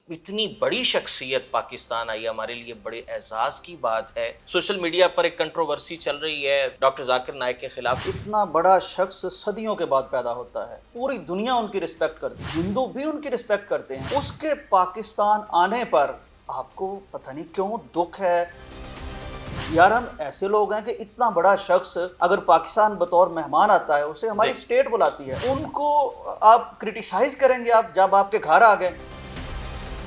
इतनी बड़ी शख्सियत पाकिस्तान आई, हमारे लिए बड़े एजाज की बात है। सोशल मीडिया पर एक कंट्रोवर्सी चल रही है डॉक्टर जाकिर नाइक के खिलाफ। इतना बड़ा शख्स सदियों के बाद पैदा होता है, पूरी दुनिया उनकी रिस्पेक्ट करती है, हिंदू भी उनकी रिस्पेक्ट करते हैं। उसके पाकिस्तान आने पर आपको पता नहीं क्यों दुख है। यार हम ऐसे लोग हैं कि इतना बड़ा शख्स अगर पाकिस्तान बतौर मेहमान आता है, उसे हमारी स्टेट बुलाती है, उनको आप क्रिटिसाइज करेंगे आप जब आपके घर आ गए।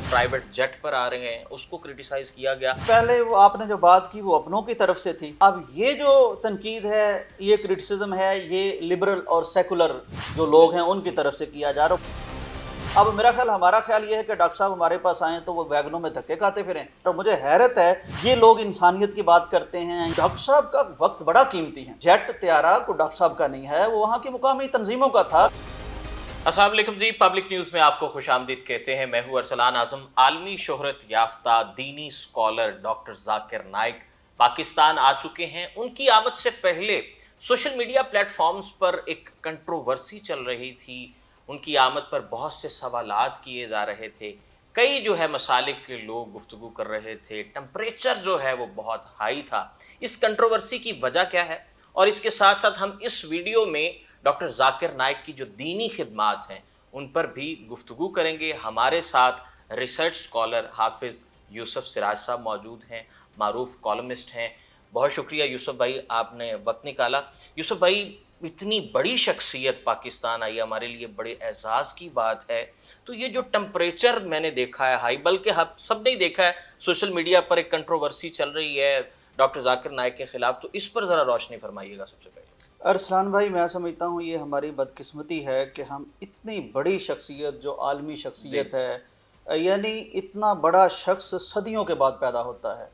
प्राइवेट जेट पर आ रहे हैं, उसको क्रिटिसाइज किया गया। पहले वो आपने जो बात की वो अपनों की तरफ से थी, अब ये जो तनकीद है, ये क्रिटिसिज्म है, ये लिबरल और सेकुलर जो लोग हैं उनकी तरफ से किया जा रहा है। अब मेरा ख्याल हमारा ख्याल ये है कि डॉक्टर साहब हमारे पास आए तो वो वैगनों में धक्के खाते फिरें। तो मुझे हैरत है, ये लोग इंसानियत की बात करते हैं। डॉक्टर साहब का वक्त बड़ा कीमती है, जेट त्यारा को डॉक्टर साहब का नहीं है, वो वहाँ की मुकामी तंजीमों का था। अस्सलाम वालेकुम जी, पब्लिक न्यूज़ में आपको खुशामदीद कहते हैं। मैं हूँ अरसलान आजम। आलमी शोहरत याफ्ता दीनी स्कॉलर डॉक्टर जाकिर नाइक पाकिस्तान आ चुके हैं। उनकी आमद से पहले सोशल मीडिया प्लेटफॉर्म्स पर एक कंट्रोवर्सी चल रही थी। उनकी आमद पर बहुत से सवालात किए जा रहे थे। कई जो है मसालिक के लोग गुफ्तगू कर रहे थे। टेम्परेचर जो है वो बहुत हाई था। इस कंट्रोवर्सी की वजह क्या है, और इसके साथ साथ हम इस वीडियो में डॉक्टर जाकिर नाइक की जो दीनी खिदमात हैं उन पर भी गुफ्तगू करेंगे। हमारे साथ रिसर्च स्कॉलर हाफिज़ यूसुफ सिराज साहब मौजूद हैं, मारूफ कॉलमिस्ट हैं। बहुत शुक्रिया यूसुफ भाई, आपने वक्त निकाला। यूसुफ भाई, इतनी बड़ी शख्सियत पाकिस्तान आई, हमारे लिए बड़े एजाज़ की बात है। तो ये जो टेम्परेचर मैंने देखा है हाई, बल्कि हम सब ने देखा है सोशल मीडिया पर एक कंट्रोवर्सी चल रही है डॉक्टर जाकिर नाइक के ख़िलाफ़, तो इस पर ज़रा रोशनी फरमाइएगा सबसे पहले। अरसलान भाई, मैं समझता हूँ ये हमारी बदकिस्मती है कि हम इतनी बड़ी शख्सियत जो आलमी शख्सियत है, यानी इतना बड़ा शख्स सदियों के बाद पैदा होता है।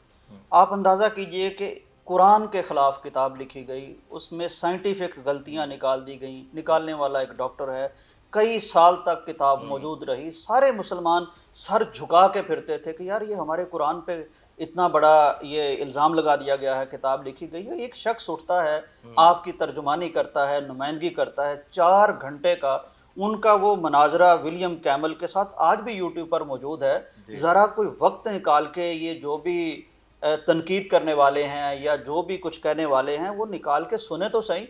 आप अंदाज़ा कीजिए कि कुरान के ख़िलाफ़ किताब लिखी गई, उसमें साइंटिफिक गलतियाँ निकाल दी गई, निकालने वाला एक डॉक्टर है, कई साल तक किताब मौजूद रही। सारे मुसलमान सर झुका के फिरते थे कि यार ये हमारे कुरान पे इतना बड़ा ये इल्ज़ाम लगा दिया गया है, किताब लिखी गई है। एक शख्स उठता है, आपकी तर्जुमानी करता है, नुमाइंदगी करता है, 4 घंटे का उनका वो मनाजरा विलियम कैमल के साथ आज भी यूट्यूब पर मौजूद है। ज़रा कोई वक्त निकाल के ये जो भी तनकीद करने वाले हैं या जो भी कुछ कहने वाले हैं वो निकाल के सुने तो सही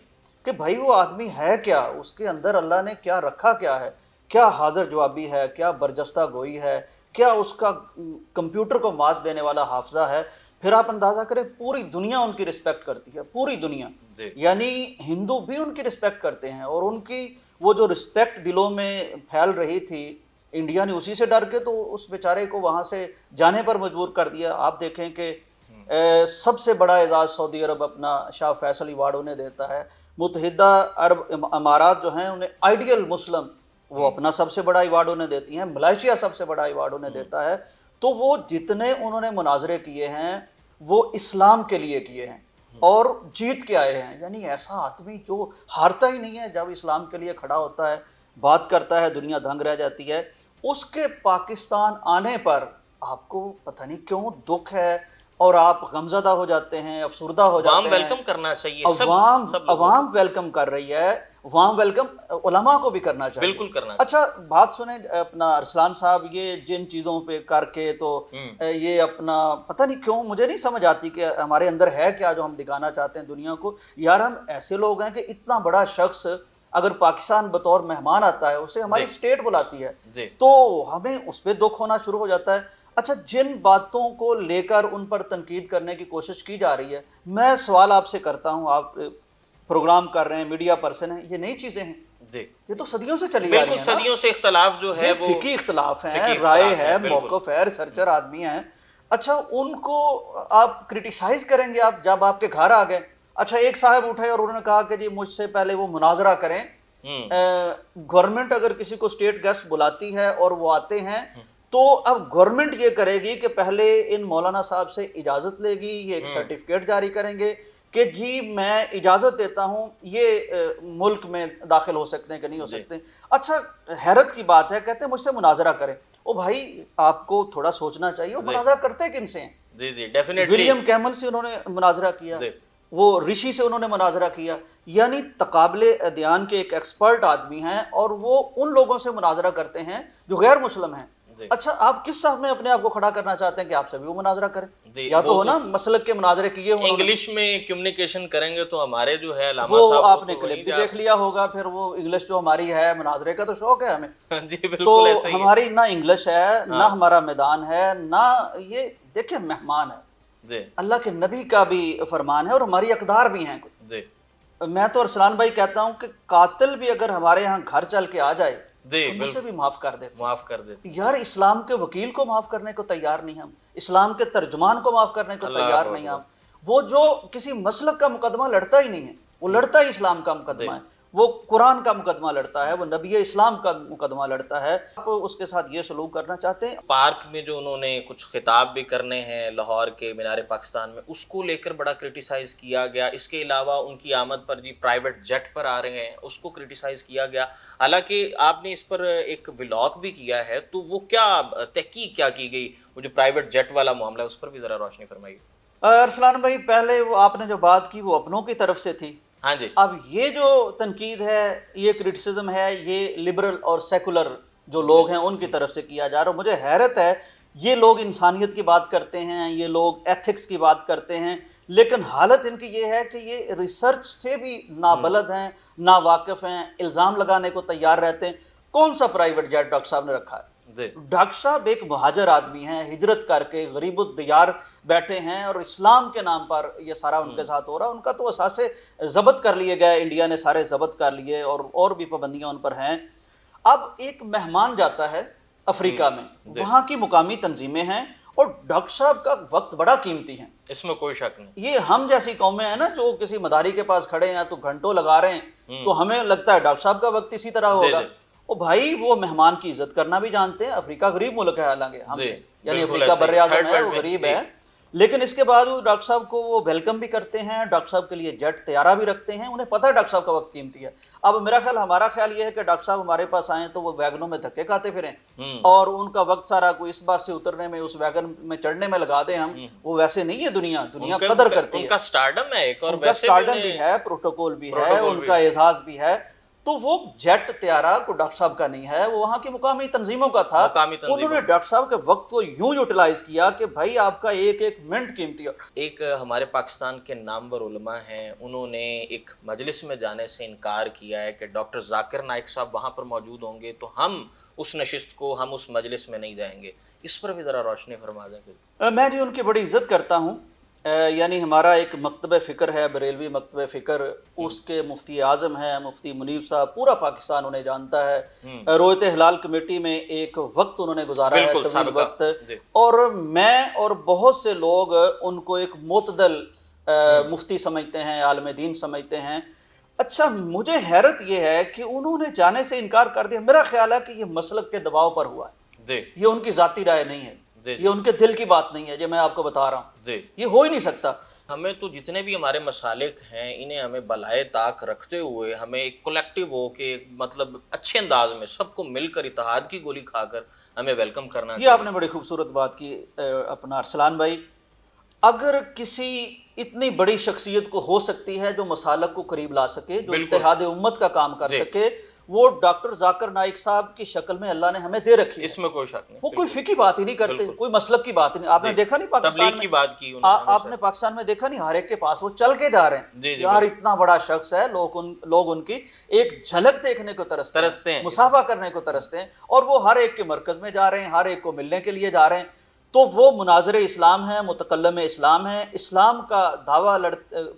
कि भाई वो आदमी है क्या, उसके अंदर अल्लाह ने क्या रखा, क्या है, क्या हाजिर जवाबी है, क्या बरजस्ता गोई है, क्या उसका कंप्यूटर को मात देने वाला हाफजा है। फिर आप अंदाज़ा करें, पूरी दुनिया उनकी रिस्पेक्ट करती है, पूरी दुनिया, यानी हिंदू भी उनकी रिस्पेक्ट करते हैं। और उनकी वो जो रिस्पेक्ट दिलों में फैल रही थी, इंडिया ने उसी से डर के तो उस बेचारे को वहाँ से जाने पर मजबूर कर दिया। आप देखें कि सबसे बड़ा एजाज़ सऊदी अरब अपना शाह फैसल अवार्ड उन्हें देता है। मुत्तहिदा अरब अमारात जो हैं उन्हें आइडियल मुस्लिम वो अपना सबसे बड़ा अवार्ड उन्हें देती हैं। मलेशिया सबसे बड़ा अवार्ड उन्हें देता है। तो वो जितने उन्होंने मुनाजरे किए हैं वो इस्लाम के लिए किए हैं और जीत के आए हैं। यानी ऐसा आदमी जो हारता ही नहीं है, जब इस्लाम के लिए खड़ा होता है, बात करता है, दुनिया दंग रह जाती है। उसके पाकिस्तान आने पर आपको पता नहीं क्यों दुख है और आप गमज़दा हो जाते हैं, अफसुर्दा हो जाते हैं। वेलकम करना चाहिए, अवाम वेलकम कर रही है, वाम वेलकम उलमा को भी करना चाहिए, बिल्कुल करना चाहिए। अच्छा बात सुने अपना अरसलान साहब, ये जिन चीज़ों पे करके तो ये अपना पता नहीं क्यों मुझे नहीं समझ आती कि हमारे अंदर है क्या जो हम दिखाना चाहते हैं दुनिया को। यार हम ऐसे लोग हैं कि इतना बड़ा शख्स अगर पाकिस्तान बतौर मेहमान आता है, उसे हमारी स्टेट बुलाती है, तो हमें उस पर दुख होना शुरू हो जाता है। अच्छा, जिन बातों को लेकर उन पर तनकीद करने की कोशिश की जा रही है, मैं सवाल आपसे करता हूँ, आप प्रोग्राम कर रहे हैं, मीडिया पर्सन हैं, ये नई चीज़ें हैं जी, ये तो सदियों से चली आ रही है। सदियों से इख्तलाफ जो है वो फिकी इख्तलाफ है, राय है, मौक़िफ़ है, रिसर्चर आदमी हैं। अच्छा, उनको आप क्रिटिसाइज़ करेंगे आप जब आपके घर आ गए। अच्छा, एक साहब उठे और उन्होंने कहा कि जी मुझसे पहले वो मुनाजरा करें। गवर्नमेंट अगर किसी को स्टेट गेस्ट बुलाती है और वो आते हैं, तो अब गवर्नमेंट ये करेगी कि पहले इन मौलाना साहब से इजाज़त लेगी, ये एक सर्टिफिकेट जारी करेंगे कि जी मैं इजाज़त देता हूँ, ये मुल्क में दाखिल हो सकते हैं कि नहीं हो सकते। अच्छा, हैरत की बात है, कहते हैं मुझसे मुनाजरा करें। ओ भाई, आपको थोड़ा सोचना चाहिए, वो मुनाजरा करते किन से हैं? जी डेफिनेटली। विलियम कैमल से उन्होंने मुनाजरा किया, वो ऋषि से उन्होंने मुनाजरा किया, यानी तकाबले अदयान के एक एक्सपर्ट आदमी हैं और वो उन लोगों से मुनाजरा करते हैं जो गैर मुस्लिम हैं। जी अच्छा, आप किस साहब में अपने आप को खड़ा करना चाहते हैं कि आप सभी वो मुनाजरा करें? जी, या तो वो हो ना मसलक के मुनाजरे किए हो उन्होंने। इंग्लिश में कम्युनिकेशन करेंगे तो हमारे जो है वो अलामा साहब वो आपने तो क्लिप वहीं भी जा देख लिया होगा, फिर वो इंग्लिश जो हमारी है, मुनाजरे का तो शौक है हमें। जी तो बिल्कुल ऐसा ही है। हमारी ना इंग्लिश है, ना हाँ हमारा मैदान है, ना ये देखिए मेहमान है। जी अल्लाह के नबी का भी फरमान है और हमारी अकदार भी हैं। जी मैं तो अरसलान भाई कहता हूँ कि कातिल भी अगर हमारे यहाँ घर चल के आ जाए, जी हम उसे भी बिल्कुल माफ़ कर देते हैं। माफ कर देते। यार, इस्लाम के वकील को माफ़ करने को तैयार नहीं हम, इस्लाम के तर्जुमान को माफ़ करने को अल्लाह तैयार नहीं अकबर। हम। वो जो किसी मसलक का मुकदमा लड़ता ही नहीं है, वो लड़ता ही इस्लाम का जी मुकदमा है, वो कुरान का मुकदमा लड़ता है, वो नबी इस्लाम का मुकदमा लड़ता है। आप उसके साथ ये सलूक करना चाहते हैं? पार्क में जो उन्होंने कुछ खिताब भी करने हैं लाहौर के मीनार पाकिस्तान में, उसको लेकर बड़ा क्रिटिसाइज किया गया। इसके अलावा उनकी आमद पर जी प्राइवेट जेट पर आ रहे हैं, उसको क्रिटिसाइज किया गया। हालांकि आपने इस पर एक व्लॉग भी किया है, तो वो क्या तहकीक क्या की गई, वो जो प्राइवेट जेट वाला मामला है उस पर भी ज़रा रोशनी फरमाइए। अरसलान भाई, पहले वो आपने जो बात की वो अपनों की तरफ से थी। हाँ जी अब ये जो तनकीद है, ये क्रिटिसिज्म है, ये लिबरल और सेकुलर जो जी लोग हैं उनकी तरफ से किया जा रहा है। मुझे हैरत है, ये लोग इंसानियत की बात करते हैं, ये लोग एथिक्स की बात करते हैं, लेकिन हालत इनकी ये है कि ये रिसर्च से भी नाबलद हैं, नावाकिफ़ हैं, इल्ज़ाम लगाने को तैयार रहते हैं। कौन सा प्राइवेट जेट डॉक्टर साहब ने रखा है? जी डॉक्टर साहब एक मुहाजिर आदमी हैं, हिजरत करके गरीबुद दियार बैठे हैं और इस्लाम के नाम पर ये सारा उनके साथ हो रहा है। उनका तो असासे ज़ब्त कर लिए गए, इंडिया ने सारे ज़ब्त कर लिए और भी पाबंदियां उन पर हैं। अब एक मेहमान जाता है अफ्रीका में, जी वहाँ की मुकामी तंजीमें हैं और डॉक्टर साहब का वक्त बड़ा कीमती है। इसमें कोई शक नहीं। ये हम जैसी कौमें हैं ना, जो किसी मदारी के पास खड़े हैं तो घंटों लगा रहे हैं, तो हमें लगता है डॉक्टर साहब का वक्त इसी तरह जी होगा। जी ओ भाई, वो मेहमान की इज्जत करना भी जानते हैं। अफ्रीका गरीब मुल्क है हालांकि जी हमसे, यानी बिल्कुल अफ्रीका ऐसे ही बर आज़म थर्ड है, वर्ल्ड वो में गरीब जी है, लेकिन इसके बाद वो डॉक्टर साहब को वो वेलकम भी करते हैं, डॉक्टर साहब के लिए जेट तैयारा भी रखते हैं। उन्हें पता है डॉक्टर साहब का वक्त कीमती है। अब मेरा ख्याल, हमारा ख्याल ये है कि डॉक्टर साहब हमारे पास आएँ तो वो वैगनों में धक्के खाते फिरें और उनका वक्त सारा कोई इस बात से उतरने में, उस वैगन में चढ़ने में लगा दें हम। वो वैसे नहीं है, दुनिया उनका कदर उनका, करती है। उनका स्टारडम है एक, और उनका वैसे भी स्टार्डम भी उन्हें है, प्रोटोकॉल भी है, प्रोटोकॉल भी उनका एजाज भी है। तो वो जेट त्यारा को डॉक्टर साहब का नहीं है, वो वहाँ की मुकामी तंजीमों का था। मुकामी तंजीमों उन्होंने का। डॉक्टर साहब के वक्त को यूं यूटिलाइज किया कि भाई आपका एक एक मिनट कीमती है। एक हमारे पाकिस्तान के नामवर उलमा हैं, उन्होंने एक मजलिस में जाने से इनकार किया है कि डॉक्टर जाकिर नाइक साहब वहाँ पर मौजूद होंगे तो हम उस नशिस्त को, हम उस मजलिस में नहीं जाएंगे। इस पर भी ज़रा रोशनी फरमा दें। मैं जी उनकी बड़ी इज्जत करता हूँ। यानी हमारा एक मकतब फ़िक्र है, बरेलवी मकतब फ़िक्र, उसके मुफ्ती आज़म है मुफ्ती मुनीब साहब, पूरा पाकिस्तान उन्हें जानता है। रोयत हिलाल कमेटी में एक वक्त उन्होंने गुजारा है, बिल्कुल तवील साबिका वक्त, जी और मैं और बहुत से लोग उनको एक मुतदल मुफ्ती समझते हैं, आलम दीन समझते हैं। अच्छा, मुझे हैरत यह है कि उन्होंने जाने से इनकार कर दिया। मेरा ख्याल है कि ये मसलक के दबाव पर हुआ है, जी ये उनकी ज़ाती राय नहीं है, जी ये जी उनके दिल की बात नहीं है, जो मैं आपको बता रहा हूँ। जी। ये हो ही नहीं सकता। हमें तो जितने भी हमारे मसालिक हैं, इन्हें हमें बलाए ताक रखते हुए हमें एक कलेक्टिव हो के, मतलब अच्छे अंदाज में सबको मिलकर इत्तेहाद की गोली खाकर हमें वेलकम करना ये चाहिए। आपने बड़ी खूबसूरत बात की अपना अरसलान भाई। अगर किसी इतनी बड़ी शख्सियत को हो सकती है जो मसालक को करीब ला सके, जो बिल्कुल इत्तेहाद उम्मत का काम कर जी, सके, वो डॉक्टर जाकिर नाइक साहब की शक्ल में अल्लाह ने हमें दे रखी है। इसमें कोई शक नहीं। वो कोई बिल्कुल फिकी बात ही नहीं करते, बिल्कुल कोई मसलब की बात ही नहीं। आपने जी। देखा नहीं पाकिस्तान तबलीग की में, बात की उन्होंने हमेशा। आपने पाकिस्तान में देखा नहीं, हर एक के पास वो चल के जा रहे हैं। जी जी यार, बिल्कुल। इतना बड़ा शख्स है, लोग उनकी एक झलक देखने को तरसते हैं। मुसाफा करने को तरसते हैं, और वो हर एक के मरकज में जा रहे हैं, हर एक को मिलने के लिए जा रहे हैं। तो वो मुनाज़िर इस्लाम है, मुतकल्लम इस्लाम है, इस्लाम का दावा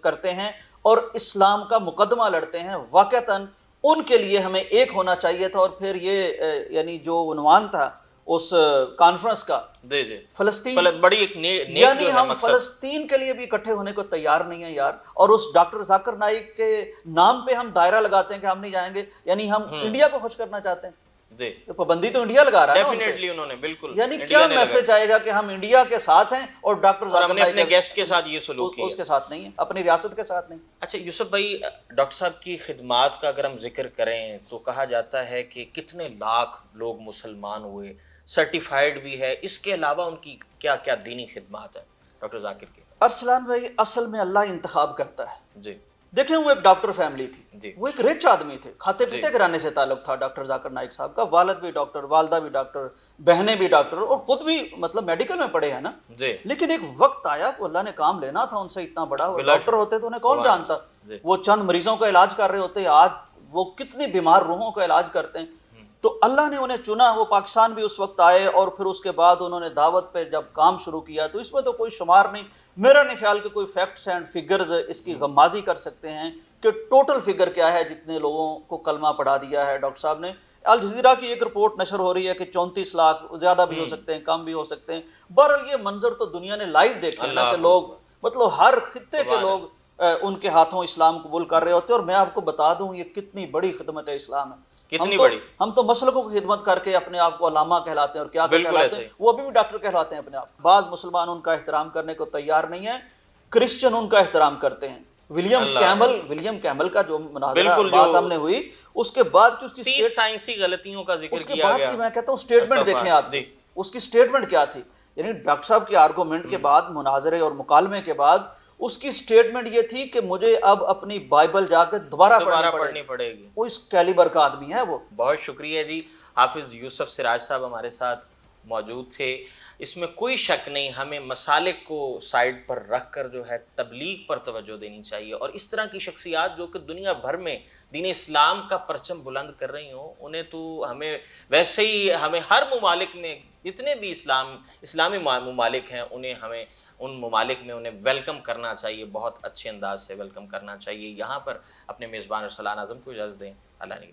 करते हैं और इस्लाम का मुकदमा लड़ते हैं। वाक़तन उनके लिए हमें एक होना चाहिए था। और फिर ये यानी जो उन्वान था उस कॉन्फ्रेंस का, जी जी फ़लस्तीन, बड़ी एक नेक यानी जो है हम मकसद। फ़लस्तीन के लिए भी इकट्ठे होने को तैयार नहीं है यार। और उस डॉक्टर जाकिर नाइक के नाम पे हम दायरा लगाते हैं कि हम नहीं जाएंगे, यानी हम इंडिया को खुश करना चाहते हैं। जी तो पाबंदी तो इंडिया लगा रहा है ना उन पे। डेफिनेटली उन्होंने बिल्कुल, यानी इंडिया क्या ने मैसेज लगाया। आएगा कि हम इंडिया के साथ हैं और डॉक्टर और जाकिर हमने अपने नाइक गेस्ट के साथ ये सलूक किया। उसके साथ नहीं है, अपनी रियासत के साथ नहीं। अच्छा यूसुफ भाई, डॉक्टर साहब की खिदमात का अगर हम जिक्र करें तो कहा जाता है कि कितने लाख लोग मुसलमान हुए, सर्टिफाइड भी है। इसके अलावा उनकी क्या क्या दीनी खिदमात है डॉक्टर जाकिर की? अरसलान भाई, असल में अल्लाह इंतखाब करता है। जी देखें वो एक डॉक्टर फैमिली जी। थी, वो एक रिच आदमी थे, खाते पीते घराने से ताल्लुक था डॉक्टर जाकिर नाइक साहब का। वालिद भी डॉक्टर, वालदा भी डॉक्टर, बहनें भी डॉक्टर, और खुद भी मतलब मेडिकल में पढ़े हैं ना। जी। लेकिन एक वक्त आया कि अल्लाह ने काम लेना था उनसे इतना बड़ा, वो बिला डॉक्टर होते तो उन्हें कौन सुभान जानता। जी। वो चंद मरीजों का इलाज कर रहे होते, आज वो कितनी बीमार रूहों का इलाज करते हैं। तो अल्लाह ने उन्हें चुना, वो पाकिस्तान भी उस वक्त आए, और फिर उसके बाद उन्होंने दावत पे जब काम शुरू किया तो इसमें तो कोई शुमार नहीं, मेरा नहीं ख्याल कि कोई फैक्ट्स एंड फिगर्स इसकी गम्माजी कर सकते हैं कि टोटल फिगर क्या है जितने लोगों को कलमा पढ़ा दिया है डॉक्टर साहब ने। अल जज़ीरा की एक रिपोर्ट नशर हो रही है कि 34 लाख, ज़्यादा भी हो सकते हैं, कम भी हो सकते हैं। बहरहाल ये मंजर तो दुनिया ने लाइव देखे ना अल्लाह कि लोग मतलब हर खित्ते के सुभान लोग उनके हाथों इस्लाम कबूल कर रहे होते हैं। और मैं आपको बता दूं ये कितनी बड़ी खिदमत है इस्लाम है। कितनी बड़ी। हम तो मसलकों की खिदमत करके अपने आप को अलामा कहलाते हैं, और क्या बिल्कुल कहलाते ऐसे हैं, वो अभी भी डॉक्टर कहलाते हैं अपने आप। बाज मुसलमान उनका एहतराम करने को तैयार नहीं है, क्रिश्चियन उनका एहतराम करते हैं। विलियम कैमल का जो मुनाज़रा बिल्कुल, बात जो हमने हुई, उसके बाद की उसकी 30 साइंसी गलतियों का जिक्र उसके किया बाद गया। की मैं कहता हूँ स्टेटमेंट देखें आप, जी। उसकी स्टेटमेंट क्या थी। यानी डॉक्टर साहब के आर्गूमेंट के बाद, मुनाजरे और मुकालमे के बाद उसकी स्टेटमेंट ये थी कि मुझे अब अपनी बाइबल जाकर दोबारा पढ़नी पड़ेगी। वो इस कैलिबर का आदमी है वो। बहुत शुक्रिया जी। हाफिज यूसुफ सिराज साहब हमारे साथ मौजूद थे। इसमें कोई शक नहीं, हमें मसालिक को साइड पर रख कर जो है तबलीग पर तवज्जो देनी चाहिए, और इस तरह की शख्सियात जो कि दुनिया भर में दीन इस्लाम का परचम बुलंद कर रही हों, उन्हें तो हमें वैसे ही हमें हर ममालिक में जितने भी इस्लामी ममालिक हैं उन्हें हमें उन ममालिक में उन्हें वेलकम करना चाहिए, बहुत अच्छे अंदाज से वेलकम करना चाहिए। यहाँ पर अपने मेज़बान अरसलान आज़म को इजाज़त दें। अल्लाह ने